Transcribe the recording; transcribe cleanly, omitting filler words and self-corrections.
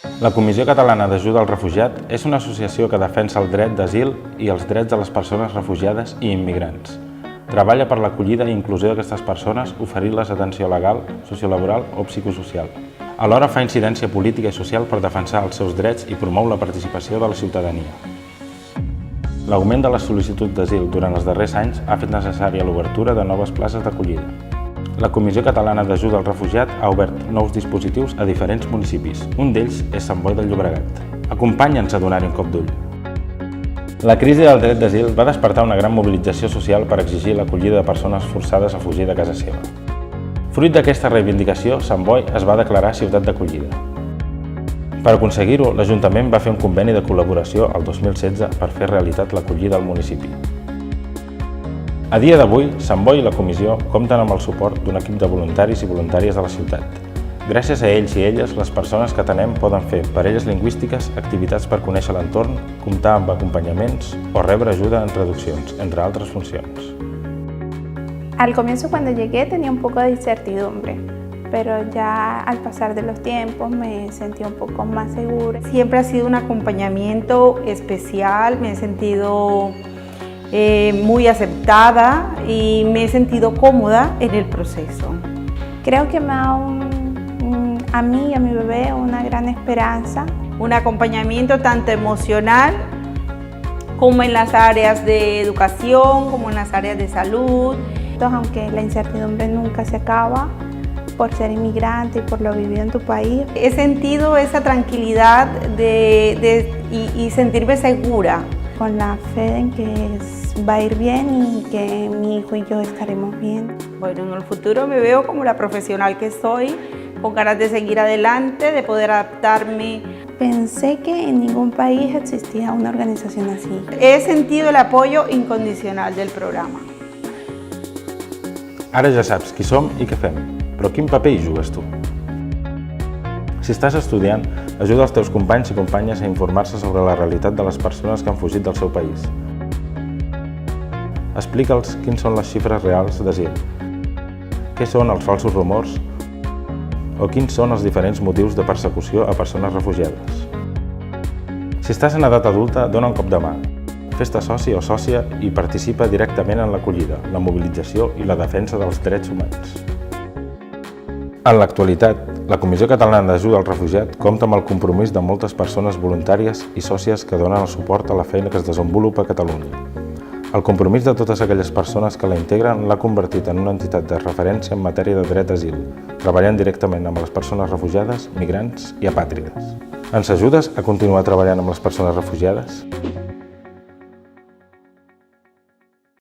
La Comissió Catalana d'Ajuda al Refugiat és una associació que defensa el dret d'asil i els drets de les persones refugiades i immigrants. Treballa per l'acollida i inclusió d'aquestes persones, oferint-les atenció legal, sociolaboral o psicosocial. Alhora fa incidència política i social per defensar els seus drets i promou la participació de la ciutadania. L'augment de les sol·licituds d'asil durant els darrers anys ha fet necessària l'obertura de noves places d'acollida. La Comissió Catalana d'Ajuda al Refugiat ha obert nous dispositius a diferents municipis. Un d'ells és Sant Boi de Llobregat. Acompanya'ns a donar-hi un cop d'ull. La crisi del dret d'asil va despertar una gran mobilització social per exigir l'acollida de persones forçades a fugir de casa seva. Fruit d'aquesta reivindicació, Sant Boi es va declarar ciutat d'acollida. Per aconseguir-ho, l'Ajuntament va fer un conveni de col·laboració el 2016 per fer realitat l'acollida al municipi. A dia d'avui, Sant Boi i la Comissió compten amb el suport d'un equip de voluntaris i voluntàries de la ciutat. Gràcies a ells i elles, les persones que atenem poden fer parelles lingüístiques, activitats per conèixer l'entorn, comptar amb acompanyaments o rebre ajuda en traduccions, entre altres funcions. Al comienzo, cuando llegué, tenía un poco de incertidumbre, pero ya al pasar de los tiempos me sentí un poco más segura. Siempre ha sido un acompañamiento especial, me he sentido muy aceptada y me he sentido cómoda en el proceso. Creo que me da a mí y a mi bebé una gran esperanza. Un acompañamiento tanto emocional como en las áreas de educación, como en las áreas de salud. Aunque la incertidumbre nunca se acaba, por ser inmigrante y por lo vivido en tu país. He sentido esa tranquilidad y sentirme segura. Con la fe en que va a ir bien y que mi hijo y yo estaremos bien. Bueno, en el futuro me veo como la profesional que soy, con ganas de seguir adelante, de poder adaptarme. Pensé que en ningún país existía una organización así. He sentido el apoyo incondicional del programa. Ara ja saps qui som i què fem, però quin paper hi jugues tu? Si estàs estudiant, ajuda els teus companys i companyes a informar-se sobre la realitat de les persones que han fugit del seu país. Explica'ls quins són les xifres reals d'asil, què són els falsos rumors o quins són els diferents motius de persecució a persones refugiades. Si estàs en edat adulta, dona un cop de mà. Fes-te soci o sòcia i participa directament en l'acollida, la mobilització i la defensa dels drets humans. En l'actualitat, la Comissió Catalana d'Ajuda al Refugiat compta amb el compromís de moltes persones voluntàries i sòcies que donen el suport a la feina que es desenvolupa a Catalunya. El compromís de totes aquelles persones que la integren l'ha convertit en una entitat de referència en matèria de dret d'asil, treballant directament amb les persones refugiades, migrants i apàtrides. Ens ajudes a continuar treballant amb les persones refugiades?